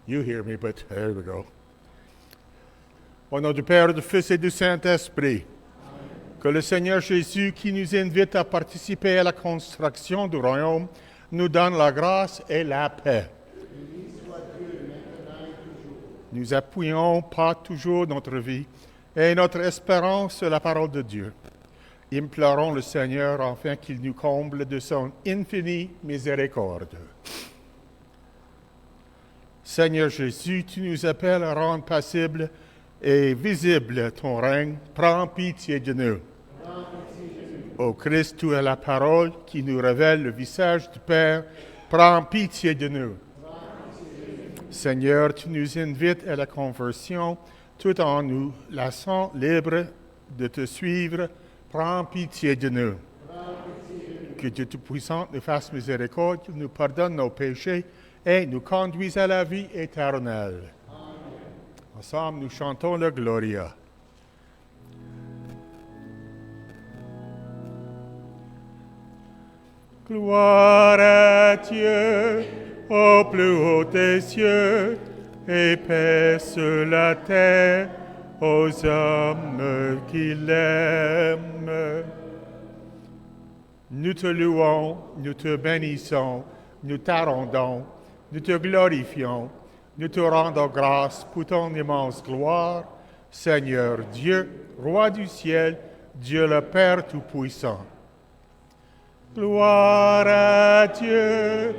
You hear me, but there we go. Au nom du Père, du Fils et du Saint-Esprit, que le Seigneur Jésus, qui nous invite à participer à la construction du royaume, nous donne la grâce et la paix. Nous appuyons pas toujours notre vie et notre espérance sur la parole de Dieu. Implorons le Seigneur afin qu'il nous comble de son infinie miséricorde. Seigneur Jésus, tu nous appelles à rendre passible et visible ton règne. Prends pitié de nous. Ô Christ, tu es la parole qui nous révèle le visage du Père. Prends pitié de nous. Seigneur, tu nous invites à la conversion tout en nous laissant libres de te suivre. Prends pitié de nous. Que Dieu Tout-Puissant nous fasse miséricorde, qu'il nous pardonne nos péchés et nous conduise à la vie éternelle. Amen. Ensemble, nous chantons le Gloria. Gloire à Dieu au plus haut des cieux et paix sur la terre aux hommes qui l'aiment. Nous te louons, nous te bénissons, nous t'arrondons, nous te glorifions, nous te rendons grâce pour ton immense gloire, Seigneur Dieu, Roi du ciel, Dieu le Père Tout-Puissant. Gloire à Dieu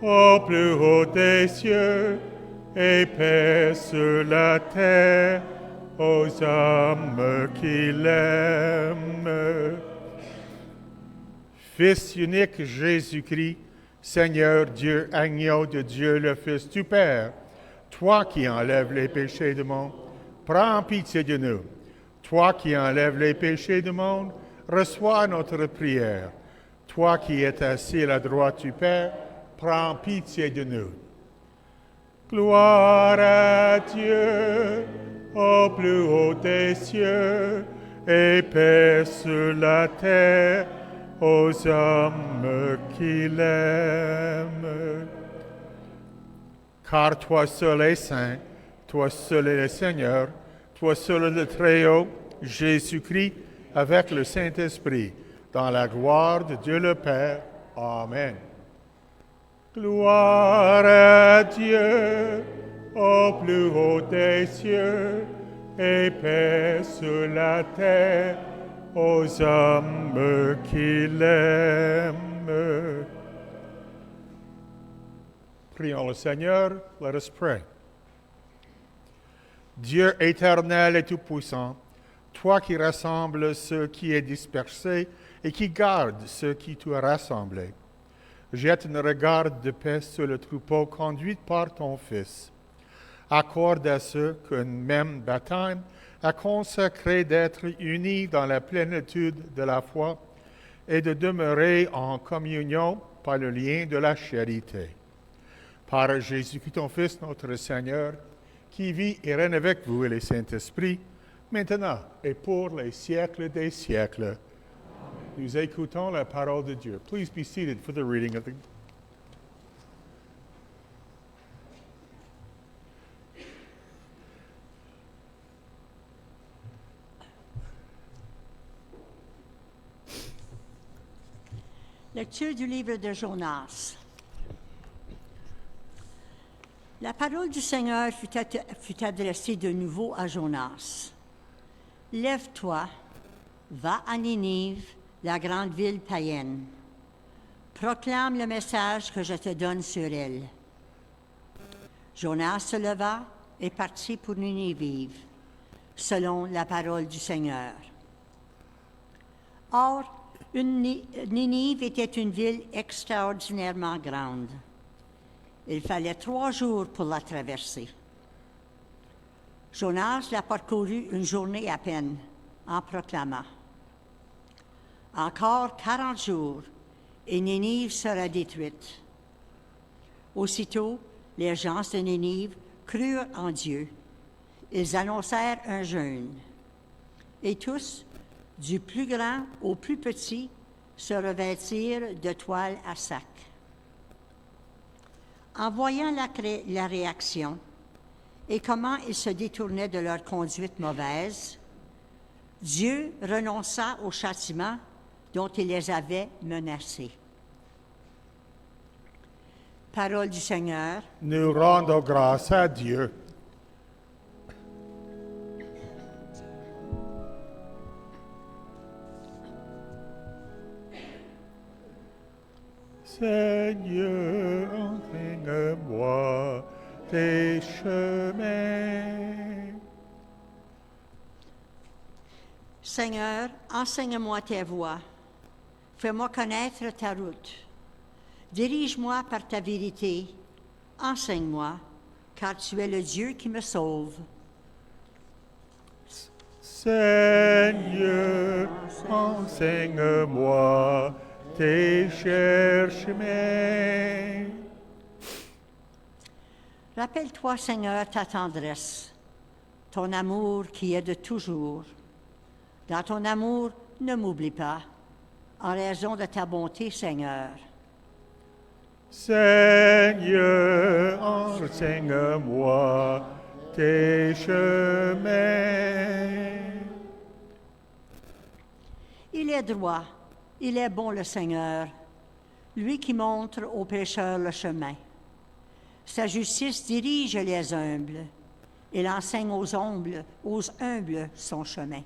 au plus haut des cieux et paix sur la terre aux hommes qui l'aiment. Fils unique Jésus-Christ, Seigneur Dieu, agneau de Dieu, le Fils du Père, toi qui enlèves les péchés du monde, prends pitié de nous. Toi qui enlèves les péchés du monde, reçois notre prière. Toi qui es assis à la droite du Père, prends pitié de nous. Gloire à Dieu au plus haut des cieux et paix sur la terre aux hommes qui l'aiment. Car toi seul es saint, toi seul es le Seigneur, toi seul est le Très-Haut, Jésus-Christ, avec le Saint-Esprit, dans la gloire de Dieu le Père. Amen. Gloire à Dieu au plus haut des cieux et paix sur la terre aux hommes qui l'aiment. Prions le Seigneur. Let us pray. Dieu éternel et tout-puissant, toi qui rassembles ceux qui est dispersé et qui gardes ceux qui tu as rassemblés, jette un regard de paix sur le troupeau conduit par ton Fils. Accorde à ceux qu'un même baptême a consacré d'être unis dans la plénitude de la foi et de demeurer en communion par le lien de la charité. Par Jésus-Christ, ton Fils, notre Seigneur, qui vit et règne avec vous et le Saint-Esprit, maintenant et pour les siècles des siècles. Nous écoutons la parole de Dieu. Please be seated for the reading of the... Lecture du livre de Jonas. La parole du Seigneur fut adressée de nouveau à Jonas. Lève-toi, va à Ninive, la grande ville païenne. Proclame le message que je te donne sur elle. Jonas se leva et partit pour Ninive, selon la parole du Seigneur. Or, Ninive était une ville extraordinairement grande. Il fallait 3 jours pour la traverser. Jonas la parcourut une journée à peine, en proclamant: Encore 40 jours, et Ninive sera détruite. Aussitôt, les gens de Ninive crurent en Dieu. Ils annoncèrent un jeûne. Et tous, du plus grand au plus petit, se revêtirent de toile à sac. En voyant la réaction et comment ils se détournaient de leur conduite mauvaise, Dieu renonça au châtiment dont il les avait menacés. Parole du Seigneur. Nous rendons grâce à Dieu. Seigneur, enseigne-moi tes chemins. Seigneur, enseigne-moi tes voies. Fais-moi connaître ta route. Dirige-moi par ta vérité. Enseigne-moi, car tu es le Dieu qui me sauve. Seigneur, enseigne-moi tes chers chemins. Rappelle-toi, Seigneur, ta tendresse, ton amour qui est de toujours. Dans ton amour, ne m'oublie pas, en raison de ta bonté, Seigneur. Seigneur, enseigne-moi tes chemins. Il est droit, il est bon le Seigneur, lui qui montre aux pécheurs le chemin. Sa justice dirige les humbles, il enseigne aux humbles son chemin.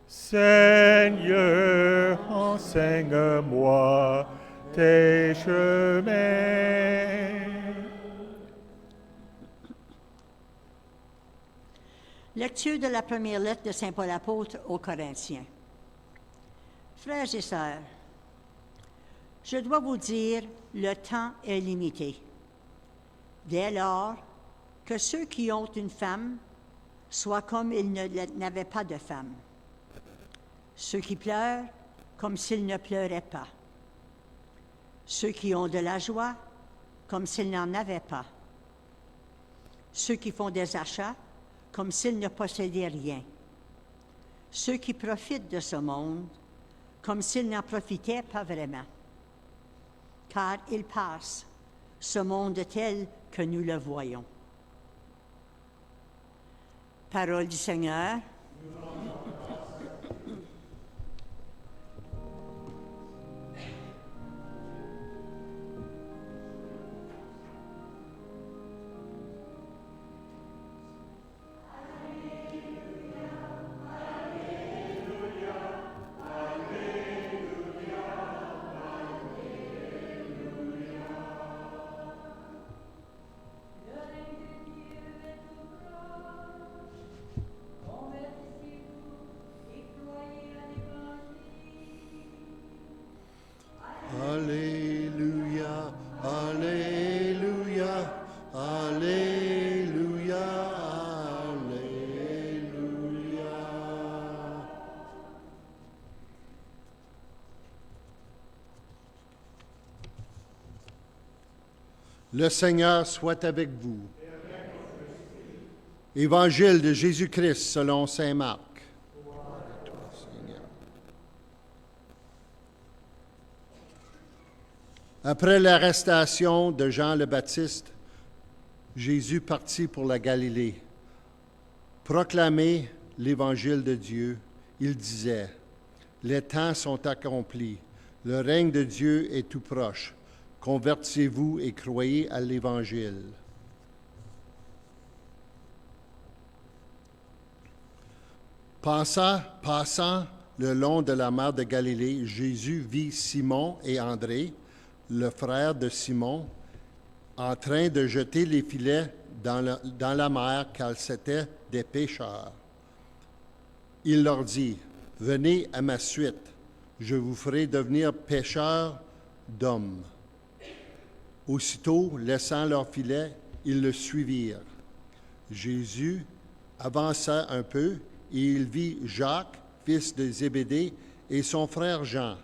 Seigneur, enseigne-moi tes chemins. Lecture de la première lettre de Saint Paul apôtre aux Corinthiens. Frères et sœurs, je dois vous dire, le temps est limité. Dès lors, que ceux qui ont une femme soient comme ils n'avaient pas de femme. Ceux qui pleurent, comme s'ils ne pleuraient pas. Ceux qui ont de la joie, comme s'ils n'en avaient pas. Ceux qui font des achats, comme s'ils ne possédaient rien. Ceux qui profitent de ce monde, comme s'ils n'en profitaient pas vraiment. Car il passe, ce monde tel que nous le voyons. Parole du Seigneur. Alléluia, Alléluia, Alléluia, Alléluia. Le Seigneur soit avec vous. Évangile de Jésus-Christ selon saint Marc. Après l'arrestation de Jean le Baptiste, Jésus partit pour la Galilée. Proclamer l'Évangile de Dieu, il disait, « Les temps sont accomplis, le règne de Dieu est tout proche. Convertissez-vous et croyez à l'Évangile. » Passant le long de la mer de Galilée, Jésus vit Simon et André, le frère de Simon, en train de jeter les filets dans la mer, car c'étaient des pêcheurs. Il leur dit, « Venez à ma suite, je vous ferai devenir pêcheurs d'hommes. » Aussitôt, laissant leurs filets, ils le suivirent. Jésus avança un peu et il vit Jacques, fils de Zébédée, et son frère Jean,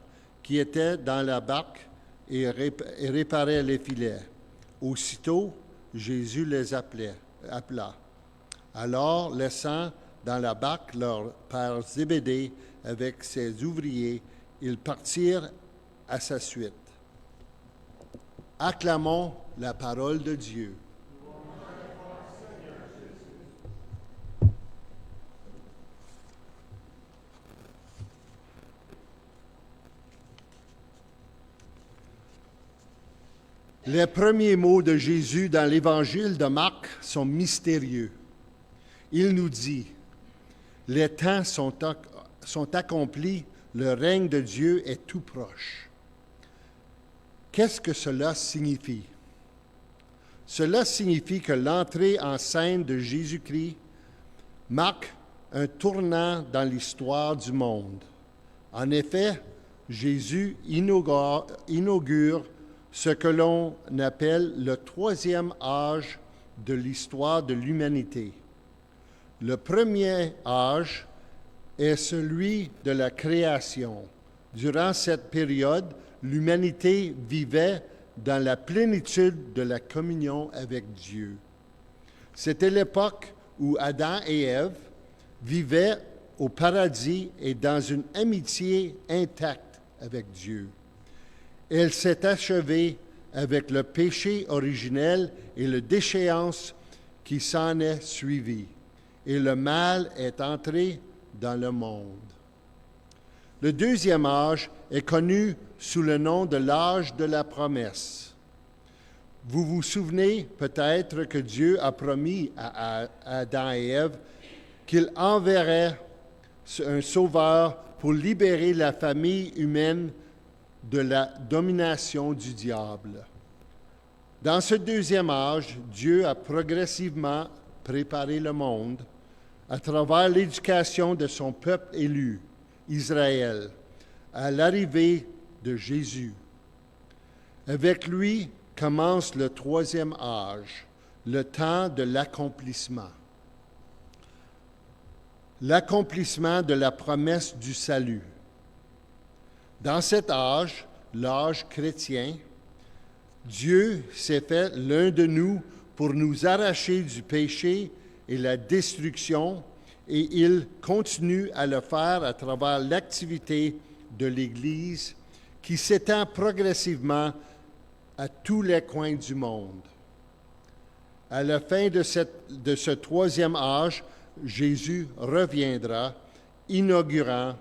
qui étaient dans la barque et réparaient les filets. Aussitôt, Jésus les appela. Alors, laissant dans la barque leur père Zébédée avec ses ouvriers, ils partirent à sa suite. Acclamons la parole de Dieu. Les premiers mots de Jésus dans l'Évangile de Marc sont mystérieux. Il nous dit, « Les temps sont accomplis, le règne de Dieu est tout proche. » Qu'est-ce que cela signifie? Cela signifie que l'entrée en scène de Jésus-Christ marque un tournant dans l'histoire du monde. En effet, Jésus inaugure ce que l'on appelle le troisième âge de l'histoire de l'humanité. Le premier âge est celui de la création. Durant cette période, l'humanité vivait dans la plénitude de la communion avec Dieu. C'était l'époque où Adam et Ève vivaient au paradis et dans une amitié intacte avec Dieu. Elle s'est achevée avec le péché originel et la déchéance qui s'en est suivie, et le mal est entré dans le monde. Le deuxième âge est connu sous le nom de l'âge de la promesse. Vous vous souvenez peut-être que Dieu a promis à Adam et Ève qu'il enverrait un sauveur pour libérer la famille humaine de la domination du diable. Dans ce deuxième âge, Dieu a progressivement préparé le monde à travers l'éducation de son peuple élu, Israël, à l'arrivée de Jésus. Avec lui commence le troisième âge, le temps de l'accomplissement. L'accomplissement de la promesse du salut. Dans cet âge, l'âge chrétien, Dieu s'est fait l'un de nous pour nous arracher du péché et la destruction, et il continue à le faire à travers l'activité de l'Église qui s'étend progressivement à tous les coins du monde. À la fin de ce troisième âge, Jésus reviendra, inaugurant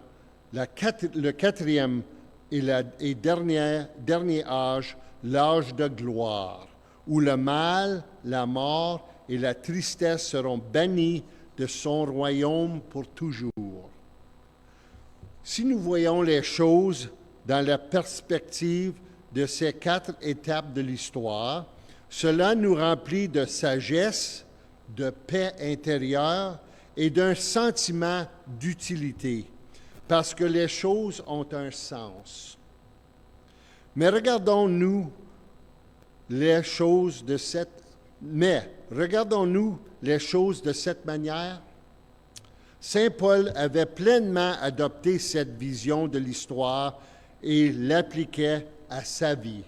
le quatrième et dernier âge, l'âge de gloire, où le mal, la mort et la tristesse seront bannis de son royaume pour toujours. Si nous voyons les choses dans la perspective de ces 4 étapes de l'histoire, cela nous remplit de sagesse, de paix intérieure et d'un sentiment d'utilité, parce que les choses ont un sens. Mais regardons-nous les choses de cette manière. Saint Paul avait pleinement adopté cette vision de l'histoire et l'appliquait à sa vie.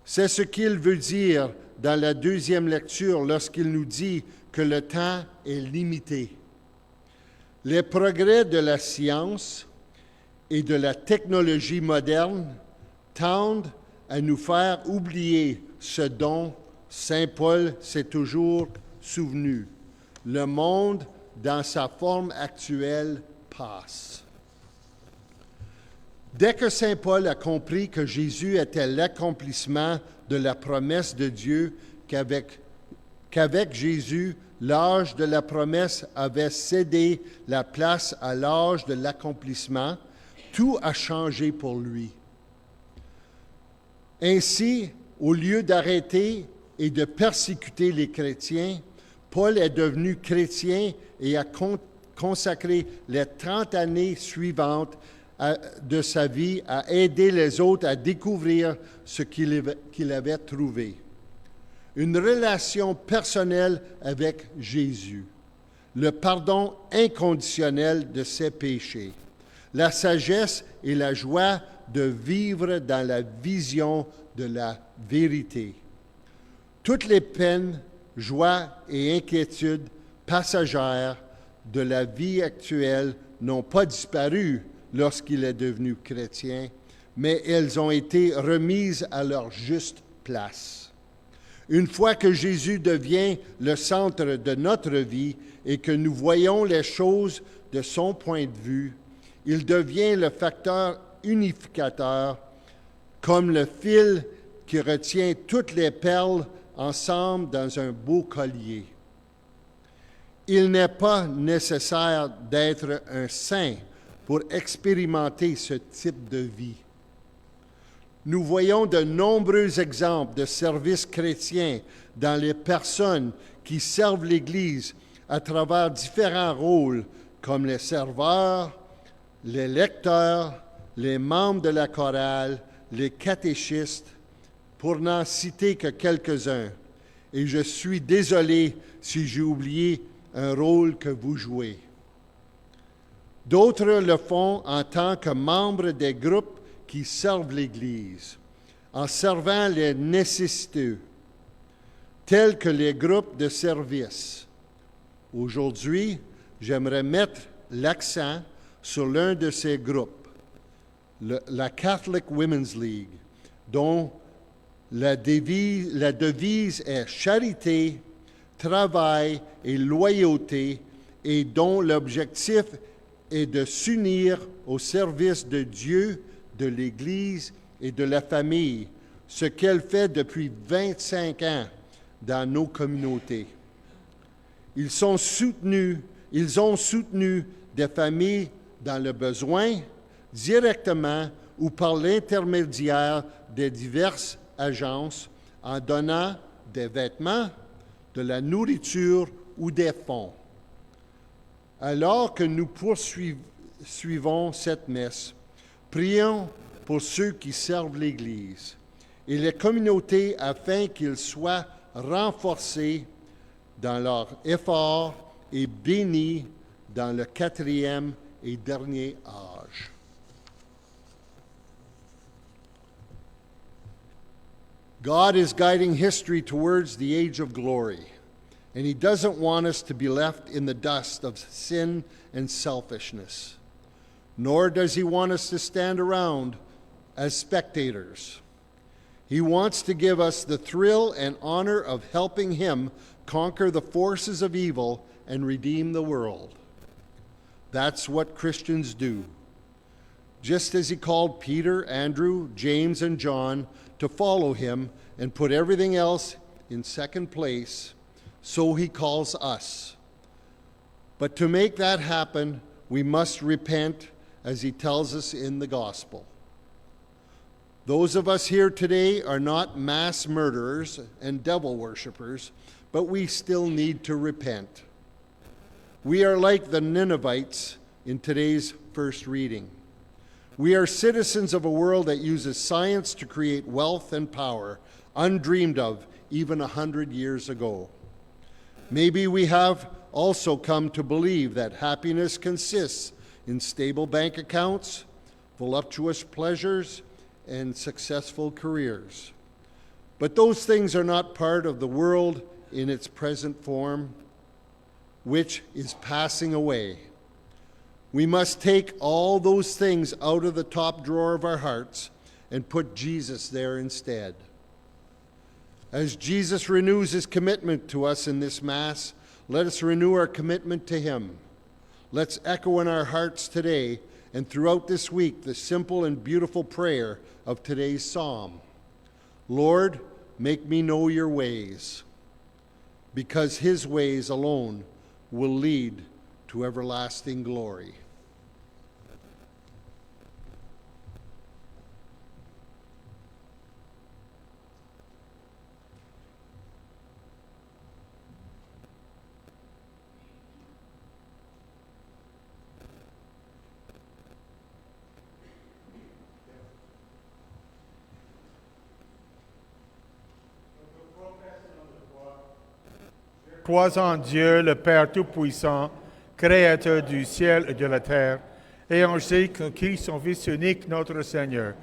C'est ce qu'il veut dire dans la deuxième lecture lorsqu'il nous dit que le temps est limité. Les progrès de la science et de la technologie moderne tendent à nous faire oublier ce dont Saint Paul s'est toujours souvenu. Le monde, dans sa forme actuelle, passe. Dès que Saint Paul a compris que Jésus était l'accomplissement de la promesse de Dieu, qu'avec Jésus, l'âge de la promesse avait cédé la place à l'âge de l'accomplissement, tout a changé pour lui. Ainsi, au lieu d'arrêter et de persécuter les chrétiens, Paul est devenu chrétien et a consacré les 30 années suivantes de sa vie à aider les autres à découvrir ce qu'il avait trouvé. Une relation personnelle avec Jésus, le pardon inconditionnel de ses péchés, la sagesse et la joie de vivre dans la vision de la vérité. Toutes les peines, joies et inquiétudes passagères de la vie actuelle n'ont pas disparu lorsqu'il est devenu chrétien, mais elles ont été remises à leur juste place. Une fois que Jésus devient le centre de notre vie et que nous voyons les choses de son point de vue, il devient le facteur unificateur, comme le fil qui retient toutes les perles ensemble dans un beau collier. Il n'est pas nécessaire d'être un saint pour expérimenter ce type de vie. Nous voyons de nombreux exemples de services chrétiens dans les personnes qui servent l'Église à travers différents rôles comme les serveurs, les lecteurs, les membres de la chorale, les catéchistes, pour n'en citer que quelques-uns. Et je suis désolé si j'ai oublié un rôle que vous jouez. D'autres le font en tant que membres des groupes qui servent l'Église, en servant les nécessiteux, tels que les groupes de service. Aujourd'hui, j'aimerais mettre l'accent sur l'un de ces groupes, la Catholic Women's League, dont la devise est charité, travail et loyauté, et dont l'objectif est de s'unir au service de Dieu, de l'Église et de la famille, ce qu'elle fait depuis 25 ans dans nos communautés. Ils ont soutenu des familles dans le besoin, directement ou par l'intermédiaire des diverses agences, en donnant des vêtements, de la nourriture ou des fonds. Alors que nous poursuivons cette messe, prions pour ceux qui servent l'Église et les communautés afin qu'ils soient renforcés dans leur effort et bénis dans le 4e et dernier âge. God is guiding history towards the age of glory, and He doesn't want us to be left in the dust of sin and selfishness, nor does He want us to stand around as spectators. He wants to give us the thrill and honor of helping Him conquer the forces of evil and redeem the world. That's what Christians do. Just as He called Peter, Andrew, James, and John to follow Him and put everything else in second place, so He calls us. But to make that happen, we must repent, as He tells us in the gospel. Those of us here today are not mass murderers and devil worshippers, but we still need to repent. We are like the Ninevites in today's first reading. We are citizens of a world that uses science to create wealth and power, undreamed of even 100 years ago. Maybe we have also come to believe that happiness consists in stable bank accounts, voluptuous pleasures, and successful careers. But those things are not part of the world in its present form, which is passing away. We must take all those things out of the top drawer of our hearts and put Jesus there instead. As Jesus renews His commitment to us in this Mass, let us renew our commitment to Him. Let's echo in our hearts today and throughout this week the simple and beautiful prayer of today's psalm. Lord, make me know your ways, because His ways alone will lead to everlasting glory. Crois en Dieu, le Père Tout-Puissant, Créateur du ciel et de la terre, et en Jésus-Christ, son Fils unique, notre Seigneur,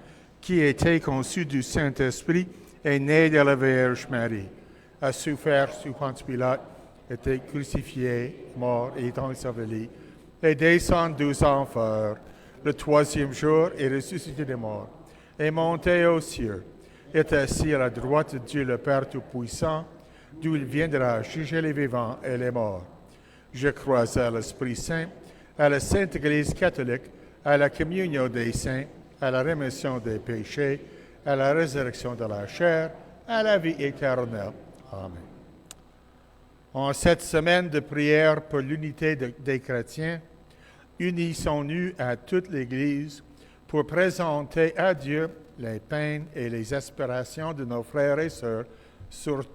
qui a été conçu du Saint-Esprit et né de la Vierge Marie, a souffert sous Ponce Pilate, été crucifié, mort et enseveli, et descendu aux enfers. Le troisième jour est ressuscité des morts, et monté aux cieux, est assis à la droite de Dieu le Père Tout-Puissant, d'où il viendra juger les vivants et les morts. Je crois à l'Esprit Saint, à la Sainte Église catholique, à la communion des saints, à la rémission des péchés, à la résurrection de la chair, à la vie éternelle. Amen. En cette semaine de prière pour l'unité des chrétiens, unissons-nous à toute l'Église pour présenter à Dieu les peines et les aspirations de nos frères et sœurs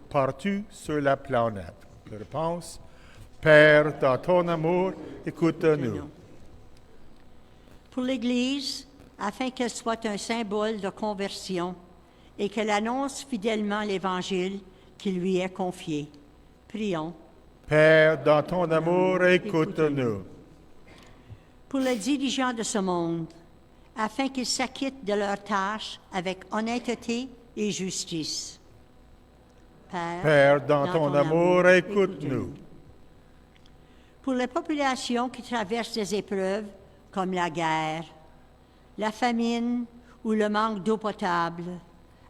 partout sur la planète. Je réponse, Père, dans ton amour, écoute-nous. Pour l'Église, afin qu'elle soit un symbole de conversion et qu'elle annonce fidèlement l'Évangile qui lui est confié. Prions. Père, dans ton amour, écoute-nous. Pour les dirigeants de ce monde, afin qu'ils s'acquittent de leurs tâches avec honnêteté et justice. Père, dans ton amour, écoute-nous. Pour les populations qui traversent des épreuves comme la guerre, la famine ou le manque d'eau potable,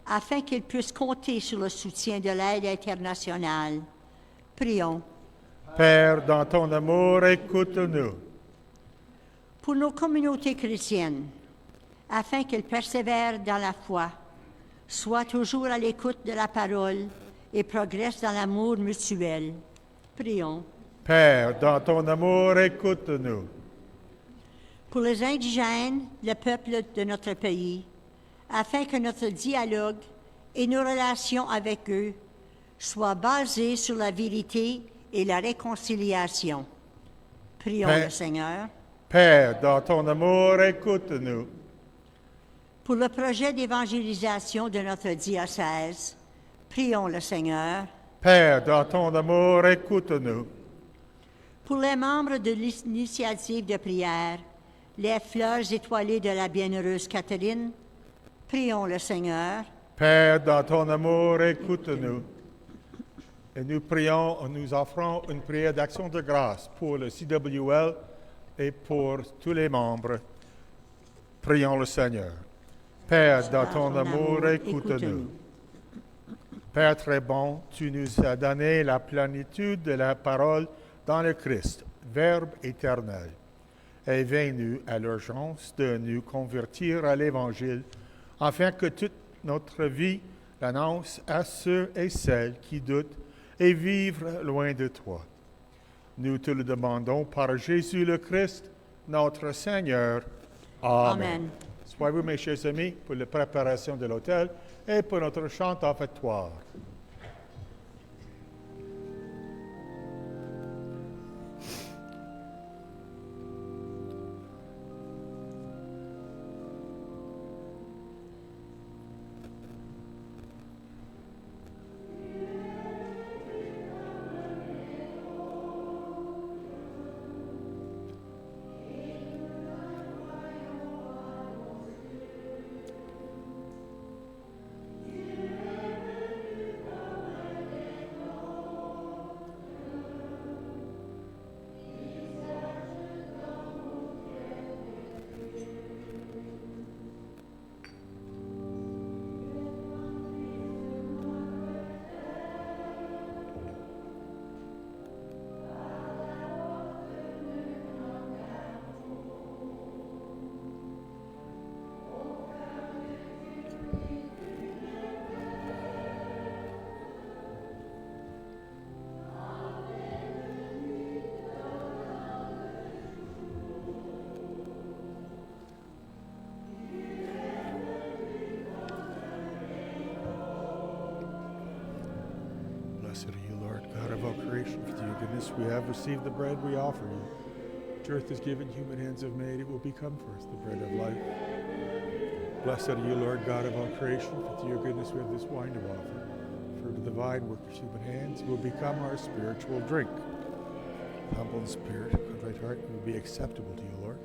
afin qu'ils puissent compter sur le soutien de l'aide internationale. Prions. Père, dans ton amour, écoute-nous. Pour nos communautés chrétiennes, afin qu'elles persévèrent dans la foi, soient toujours à l'écoute de la parole et progressent dans l'amour mutuel. Prions. Père, dans ton amour, écoute-nous. Pour les indigènes, le peuple de notre pays, afin que notre dialogue et nos relations avec eux soient basés sur la vérité et la réconciliation. Prions le Seigneur. Père, dans ton amour, écoute-nous. Pour le projet d'évangélisation de notre diocèse, prions le Seigneur. Père, dans ton amour, écoute-nous. Pour les membres de l'initiative de prière, les fleurs étoilées de la bienheureuse Catherine, prions le Seigneur. Père, dans ton amour, écoute-nous. Et nous prions, nous offrons une prière d'action de grâce pour le CWL et pour tous les membres. Prions le Seigneur. Père, dans ton amour, écoute-nous. Père très bon, tu nous as donné la plénitude de la parole dans le Christ, Verbe éternel. Aide-nous à l'urgence de nous convertir à l'Évangile, afin que toute notre vie l'annonce à ceux et celles qui doutent et vivent loin de toi. Nous te le demandons par Jésus le Christ, notre Seigneur. Amen. Soyez-vous, mes chers amis, pour la préparation de l'autel et pour notre chant offertoire. Blessed are you, Lord, God of all creation. For your goodness we have received the bread we offer you. Which earth is given, human hands have made, it will become for us the bread of life. Blessed are you, Lord, God of all creation. For to your goodness we have this wine to offer. For to the vine work of human hands will become our spiritual drink. Humble in spirit, contrite heart, will be acceptable to you, Lord.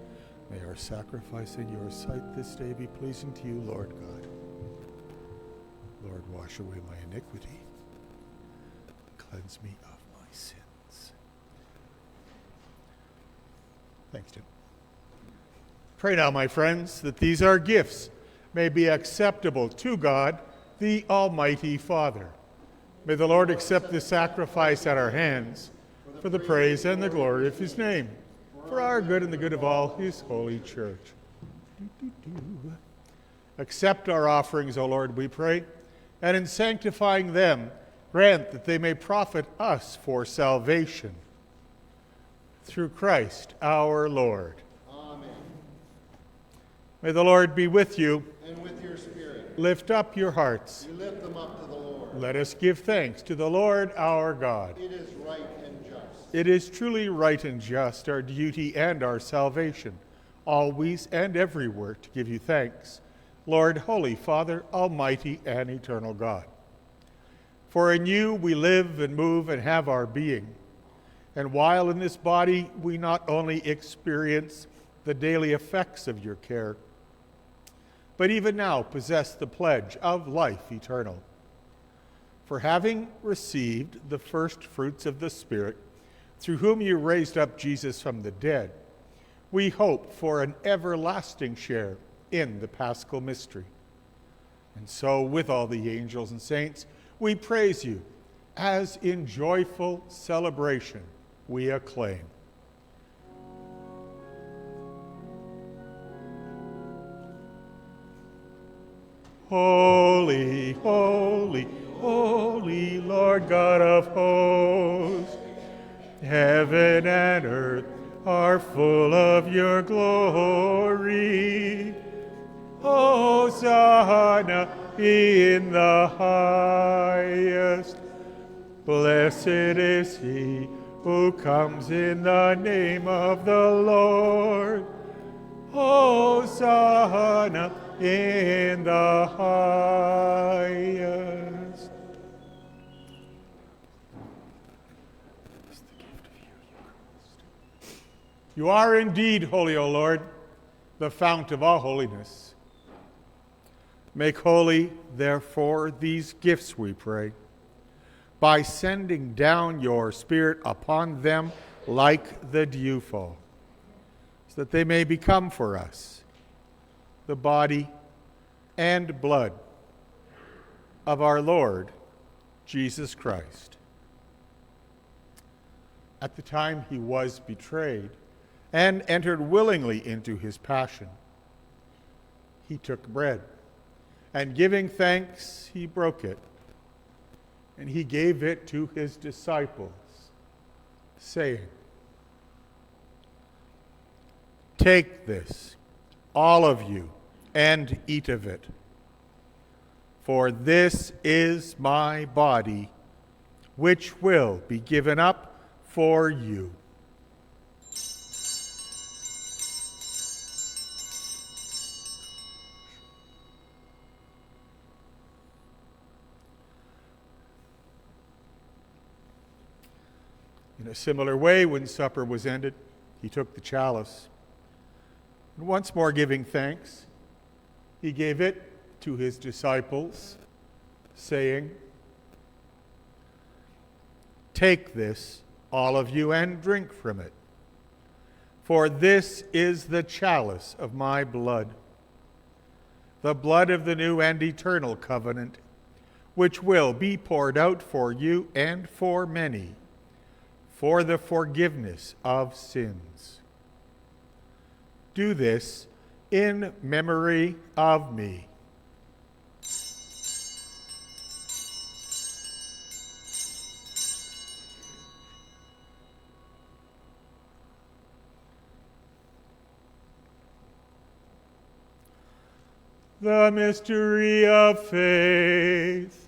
May our sacrifice in your sight this day be pleasing to you, Lord God. Lord, wash away my iniquity. Cleanse me of my sins. Thanks, Tim. Pray now, my friends, that these our gifts may be acceptable to God, the Almighty Father. May the Lord accept this sacrifice at our hands for the praise and the glory of his name, for our good and the good of all his holy church. Accept our offerings, O Lord, we pray, and in sanctifying them, grant that they may profit us for salvation. Through Christ our Lord. Amen. May the Lord be with you. And with your spirit. Lift up your hearts. You lift them up to the Lord. Let us give thanks to the Lord our God. It is right and just. It is truly right and just, our duty and our salvation, always and everywhere to give you thanks, Lord, Holy Father, Almighty and eternal God. For in you we live and move and have our being. And while in this body we not only experience the daily effects of your care, but even now possess the pledge of life eternal. For having received the first fruits of the Spirit, through whom you raised up Jesus from the dead, we hope for an everlasting share in the Paschal mystery. And so, with all the angels and saints, we praise you, as in joyful celebration we acclaim. Holy, holy, holy Lord God of hosts, heaven and earth are full of your glory. Hosanna in the highest. Blessed is he who comes in the name of the Lord. Hosanna in the highest. You are indeed holy, O Lord, the fount of all holiness. Make holy, therefore, these gifts, we pray, by sending down your Spirit upon them like the dewfall, so that they may become for us the body and blood of our Lord Jesus Christ. At the time he was betrayed and entered willingly into his passion, he took bread, and giving thanks, he broke it, and he gave it to his disciples, saying, "Take this, all of you, and eat of it. For this is my body, which will be given up for you." In a similar way, when supper was ended, he took the chalice, and once more giving thanks, he gave it to his disciples, saying, "Take this, all of you, and drink from it. For this is the chalice of my blood, the blood of the new and eternal covenant, which will be poured out for you and for many, for the forgiveness of sins. Do this in memory of me." The mystery of faith.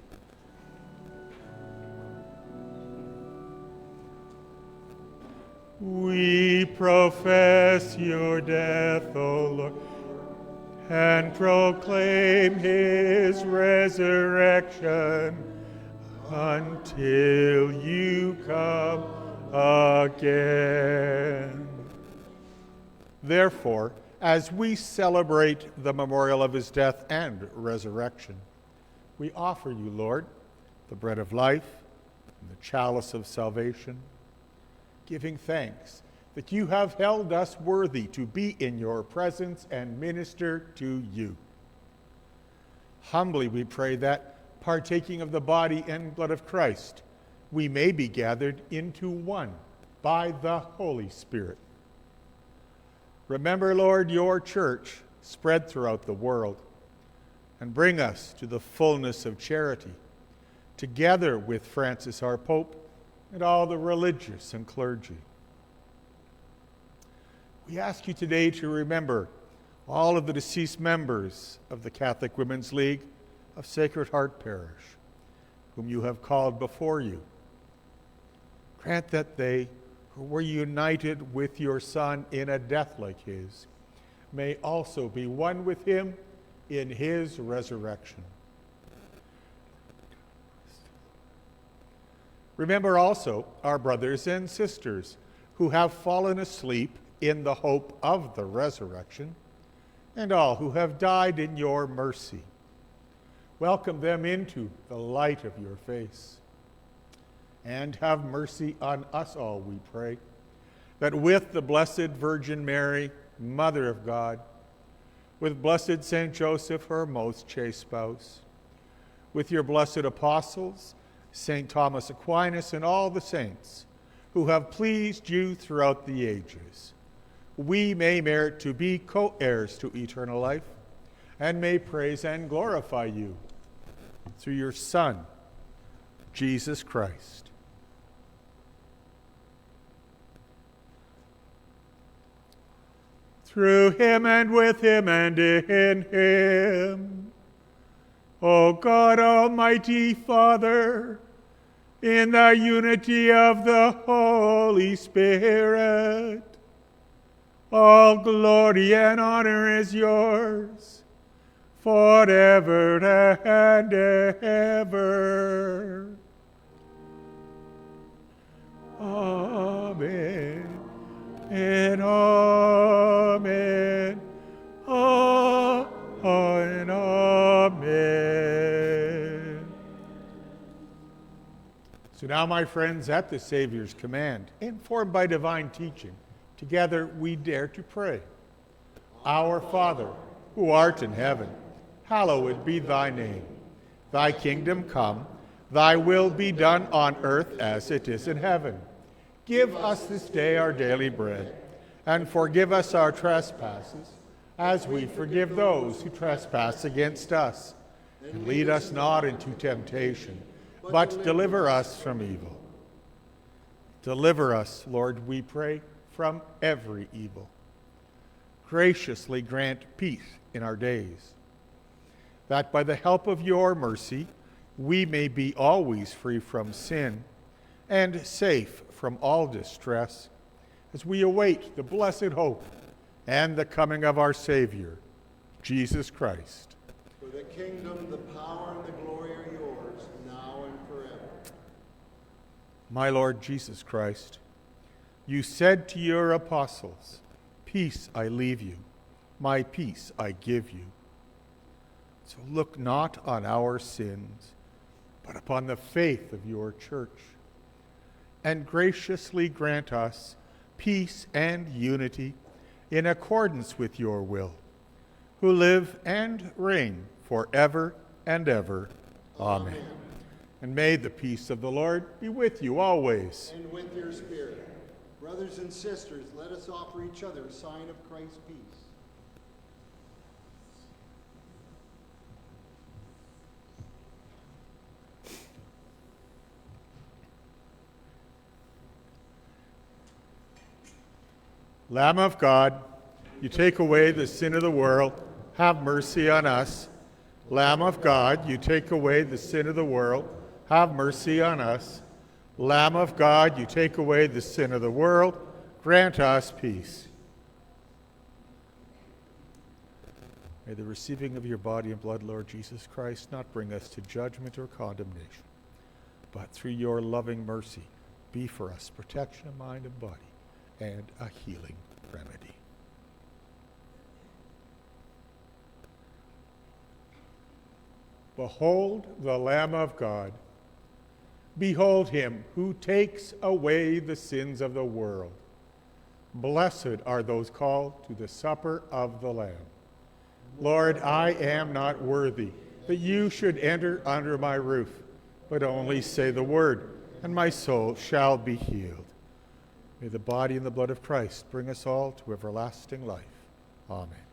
We profess your death, O Lord, and proclaim his resurrection until you come again. Therefore, as we celebrate the memorial of his death and resurrection, we offer you, Lord, the bread of life and the chalice of salvation, giving thanks that you have held us worthy to be in your presence and minister to you. Humbly we pray that, partaking of the body and blood of Christ, we may be gathered into one by the Holy Spirit. Remember, Lord, your church spread throughout the world, and bring us to the fullness of charity, together with Francis our Pope and all the religious and clergy. We ask you today to remember all of the deceased members of the Catholic Women's League of Sacred Heart Parish, whom you have called before you. Grant that they, who were united with your Son in a death like his, may also be one with him in his resurrection. Remember also our brothers and sisters who have fallen asleep in the hope of the resurrection, and all who have died in your mercy. Welcome them into the light of your face. And have mercy on us all, we pray, that with the Blessed Virgin Mary, Mother of God, with blessed Saint Joseph, her most chaste spouse, with your blessed apostles, Saint Thomas Aquinas, and all the saints who have pleased you throughout the ages, we may merit to be co-heirs to eternal life, and may praise and glorify you through your Son, Jesus Christ. Through him and with him and in him, O God, Almighty Father, in the unity of the Holy Spirit, all glory and honor is yours forever and ever. Amen. And amen. And amen. So now, my friends, at the Savior's command, informed by divine teaching, together we dare to pray. Our Father, who art in heaven, hallowed be thy name. Thy kingdom come, thy will be done on earth as it is in heaven. Give us this day our daily bread, and forgive us our trespasses, as we forgive those who trespass against us. And lead us not into temptation, but deliver us from evil. Deliver us, Lord, we pray, from every evil. Graciously grant peace in our days, that by the help of your mercy we may be always free from sin and safe from all distress, as we await the blessed hope and the coming of our Savior, Jesus Christ. For the kingdom, the power, and the glory are yours, now and forever. My Lord Jesus Christ, you said to your apostles, "Peace I leave you, my peace I give you." So look not on our sins, but upon the faith of your church, and graciously grant us peace and unity in accordance with your will, who live and reign forever and ever. Amen. And may the peace of the Lord be with you always. And with your spirit. Brothers and sisters, let us offer each other a sign of Christ's peace. Lamb of God, you take away the sin of the world, have mercy on us. Lamb of God, you take away the sin of the world, have mercy on us. Lamb of God, you take away the sin of the world, grant us peace. May the receiving of your body and blood, Lord Jesus Christ, not bring us to judgment or condemnation, but through your loving mercy, be for us protection of mind and body and a healing remedy. Behold the Lamb of God. Behold him who takes away the sins of the world. Blessed are those called to the supper of the Lamb. Lord, I am not worthy that you should enter under my roof, but only say the word, and my soul shall be healed. May the body and the blood of Christ bring us all to everlasting life. Amen.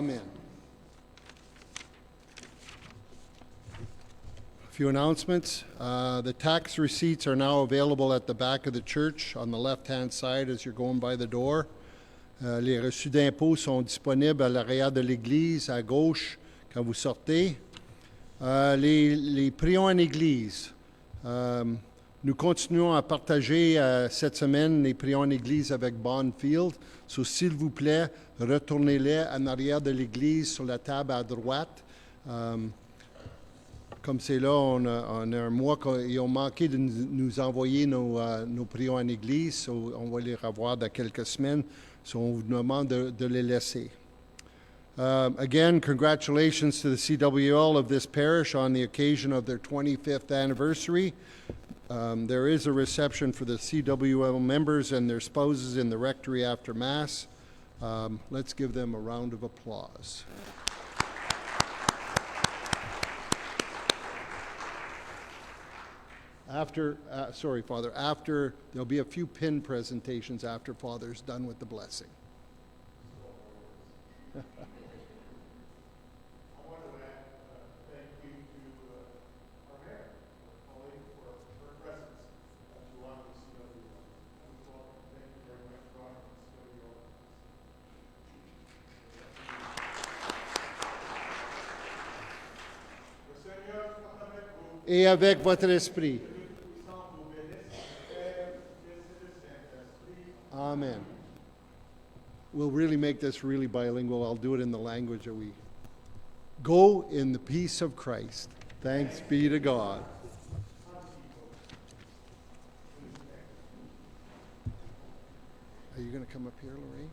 Amen. A few announcements. The tax receipts are now available at the back of the church on the left-hand side as you're going by the door. Les reçus d'impôts sont disponibles à l'arrière de l'église, à gauche, quand vous sortez. Les prions en église. Nous continuons à partager cette semaine les prions en église avec Bondfield. So, s'il vous plaît, retournez-les en arrière de l'église sur la table à droite. Comme c'est là, on a un mois qu'ils ont manqué de nous envoyer nos prions en église. So, on va les revoir dans quelques semaines. So, on vous demande de les laisser. Again, congratulations to the CWL of this parish on the occasion of their 25th anniversary. There is a reception for the CWL members and their spouses in the rectory after Mass. Let's give them a round of applause. Father, there'll be a few pin presentations after Father's done with the blessing. Et avec votre esprit. Amen. We'll really make this really bilingual. I'll do it in the language that we go in the peace of Christ. Thanks be to God. Are you going to come up here, Lorraine?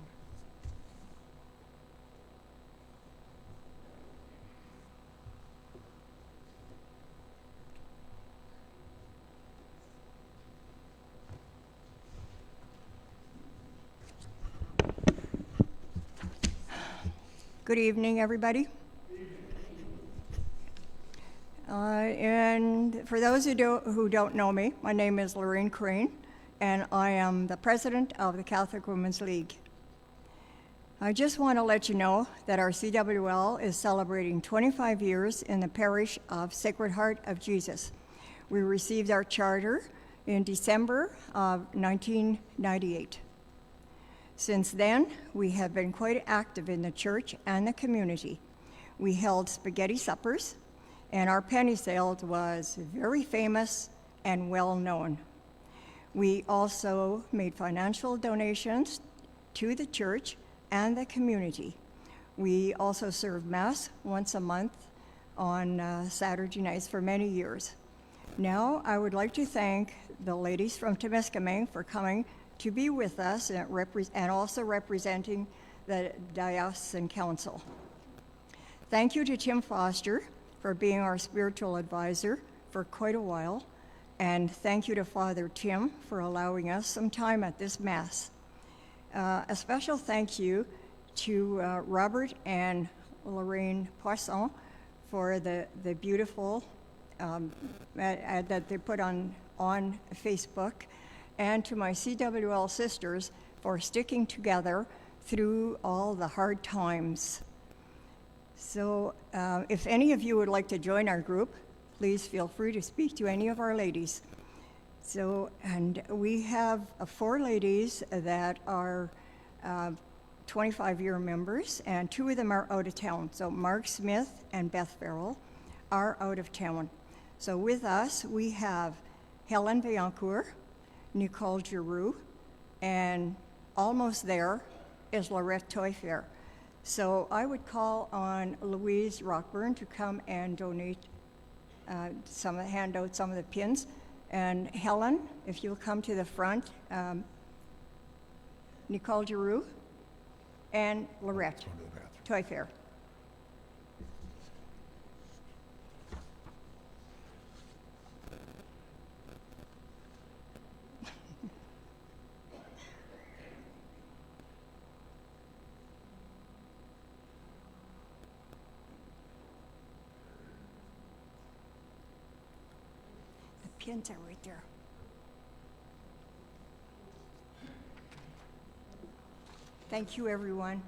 Good evening, everybody. And for those who don't know me, my name is Lorraine Crane, and I am the president of the Catholic Women's League. I just want to let you know that our CWL is celebrating 25 years in the parish of Sacred Heart of Jesus. We received our charter in December of 1998. Since then, we have been quite active in the church and the community. We held spaghetti suppers, and our penny sales was very famous and well known. We also made financial donations to the church and the community. We also served Mass once a month on Saturday nights for many years. Now, I would like to thank the ladies from Temiskaming for coming to be with us and also representing the Diocesan Council. Thank you to Tim Foster for being our spiritual advisor for quite a while, and thank you to Father Tim for allowing us some time at this Mass. A special thank you to Robert and Lorraine Poisson for the beautiful ad that they put on Facebook, and to my CWL sisters for sticking together through all the hard times. So if any of you would like to join our group, please feel free to speak to any of our ladies. So, and we have 4 ladies that are 25-year members, and 2 of them are out of town. So Mark Smith and Beth Farrell are out of town. So with us, we have Helen Vaillancourt, Nicole Giroux, and almost there is Lorette Toyfair. So I would call on Louise Rockburn to come and donate hand out some of the pins. And Helen, if you'll come to the front, Nicole Giroux, and Lorette Toyfair. Pins are right there. Thank you, everyone.